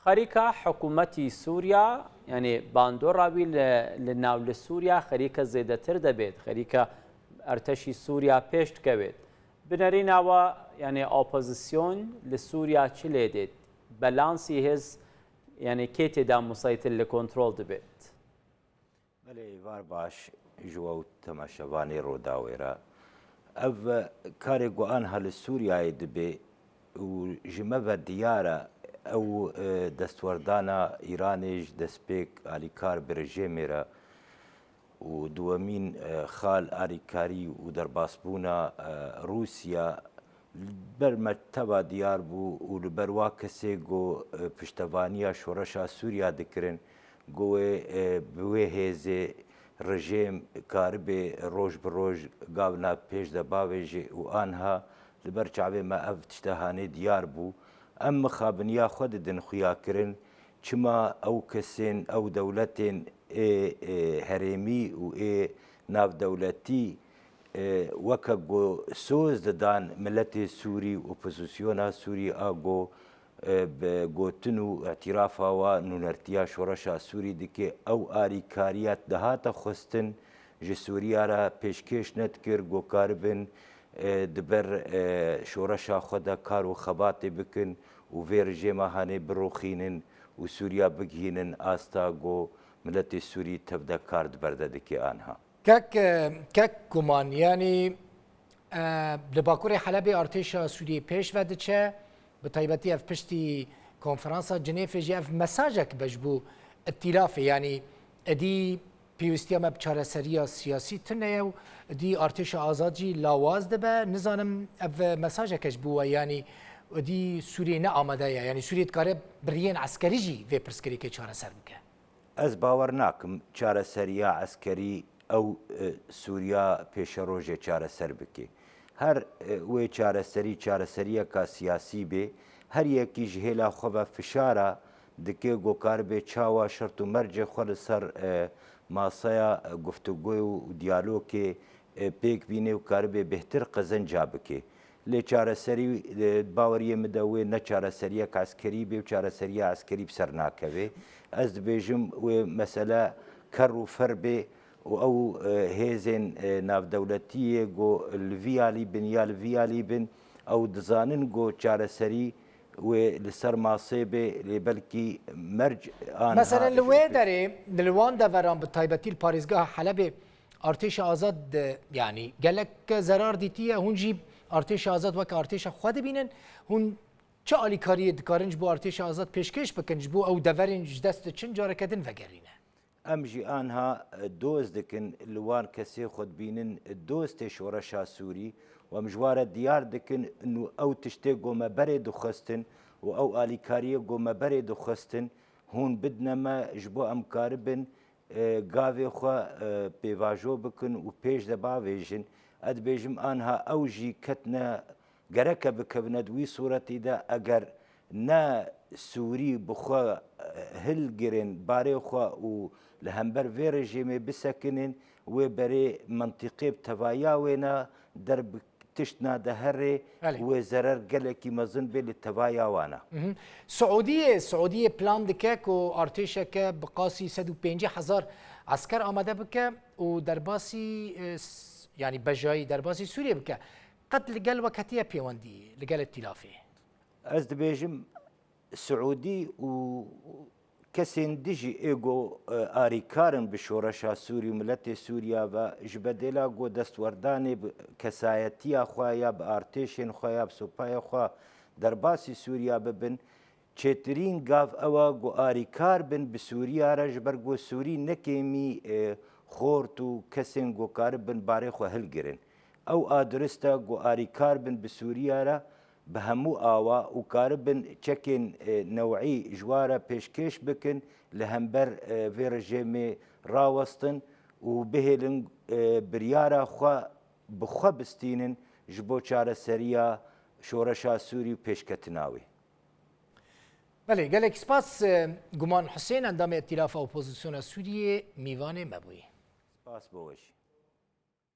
خەریکە حکوومەتی سووریا یعنی باندۆڕاوی لە سووریا خەریکە زێدەتر دەبێت خەریکە ئەرتەشی سووریا پێش بکەوێت بنەری ناوە یعنی ئۆپۆزیسیۆن لە سووریا چ لێ دێت بەلانسی هێز یعنی کێ تێدا مسەیتر لە کۆنتڕۆڵ دەبێت. بەڵێ ئێوار باش ژوە و تەماشەوانی ڕۆداوێرە ئەڤ کارێک گوان هە لە سووریایە دەبێ و ژمە بە دیارە ئەو دەستوەردانە ئیرانیش دەستپێک ئالیکار برژێمێرە و دووەمین خال ئاریکاری و دەرباسبوونە رووسیا بەرمەتەبە دیار بوو و لەبەروا کەسێک گۆ پشتەوانیە شۆڕەشا سووریا دەکردن گۆێ بوێ هێزێ ڕژێم کاربێ ڕۆژ بڕۆژ گاونا پێش دەباوێژێ و ئانها لەبەر چاوێمە ئەv تشتەهانێ دیار بوو ئەم مخابنیا خۆ ددن خویاکردن چما ئەو کەسێن ئەو دەولەتێن هەرێمی و ئێ ناودەولەتی وەکە گۆ سۆز دەدان ملەتێ سووری و ئۆپۆزیسیۆنا سووری ئاگۆ گوتن و ئەتیرافاوە نونەرتیا شۆڕەشا سووری دکێ ئەو ئاریکاریات دەهاتە خستن ji سووریارە پێشکێش نەتکرد گۆکاربن دبەر شۆڕەشا خۆدا کار و خەباتێ بکن و vê rejêma hanê birûxînin û Sûriya bigihînin asta got miletê Sûrî tevde kar di berde dike anha. Kek guman yanî li Bakurê Helebê artêşa Sûriyê pêş ve diçe bi taybetî ev piştî konferansa Cenêvê jî ev mesajek beş bû îtilafê yanî edî pêwîstiya me bi çareseriya siyasî tune ye û edî artêşa azad jî lawaz dibe nizanim ev mesajekê bû yanî edî Sûriyê ne amade ye yanî Sûriyê dikare biriyên eskerî jî vê pirsgirêkê çareser bike. Ez bawer nakim çareseriya eskerî ew Sûriya pêşerojê çareser bike. Her wê çareserî çareseriyeka siyasî bê her yekî ji hêla xwe ve fişara dike gokar bê çawa şert û mercê xwe li ser masaya guftugû û diyalogê pêk bîne û karibê bêhtir qizinca bike. Lê çareserî baweriyê min de wê ne çareseriyek eskerî bê û çareseriya eskerî bi ser nakeve. Ez dibêjim wê mesele ker û fer bê û ew hêzên navdewletiyê got li vî alî bin ya li vî alî bin ew dizanin got çareserî wê li ser masê bê lê belkî merc an Mesela li wê derê li wan deveran bi taybetî li parêzgeha Helebê artêşa azad yanî gelek zerar dîtiye hûn jî artêşa azad wek artêşa xwe dibînin hûn çi alîkariyê dikarin ji bo artêşa azad pêşkêş bikin ji bo ew deverên ji dest diçin careke din vegerîne. Em jî anha doz dikin li wan kesê xwe dibînin dostê şoreşa Sûrî û em ji ware diyar dikin û ew tiştê gomeberê dixwestin û ew alîkariyê gomeberê dixwestin hûn bidine me ji bo em karibin gavê xwe pêvajo bikin û pêş de bavêjin. Ez dibêjim anha ew jî ketine gereke bikevine di wî suretî de eger ne Sûrî bi xwe hilgirin barê xwe û li hember vê rejîmê bisekinin wê berê mentiqê bi tevaya wê ne tiştna de herê wê zerer gelekî mezin bê li tevaya wan e. Siûdiyê plan dike ku artêşeke bi qasî 150,000 esker amade bike û derbasî yanî bejayî derbasî Sûriyê bike. Qet li gel weketiye pêwendî li gel îtilafê. Ez dibêjim Siûdî û kesên dijî êgo arîkarin bi şoreşa Sûrî û miletê Sûriya ve ji bedêla got destwerdanê bi kesayetiya xwe ya bi artêşên xwe ya bi supayê xwe derbasî Sûriya bibin çêtirîn gav ew e got arîkar bin bi Sûriya re ji ber got Sûrî nekêmî xort û kesên gokaribin barê xwe hilgirin. Ew adrist e got arîkar bin bi Sûriya re bi hemû awa û karibin çekên newî ji ware pêşkêş bikin li hember vê rejêmê rawestin û bihêlin biryara xwe bi xwe bistînin ji bo çareseriya şoreşa Sûrî û pêşketina wê. Belê gelek spas Guman Husên endamê îtilafa opozisyona Sûriyê mîvanê me bûyî. Spas bo we jî.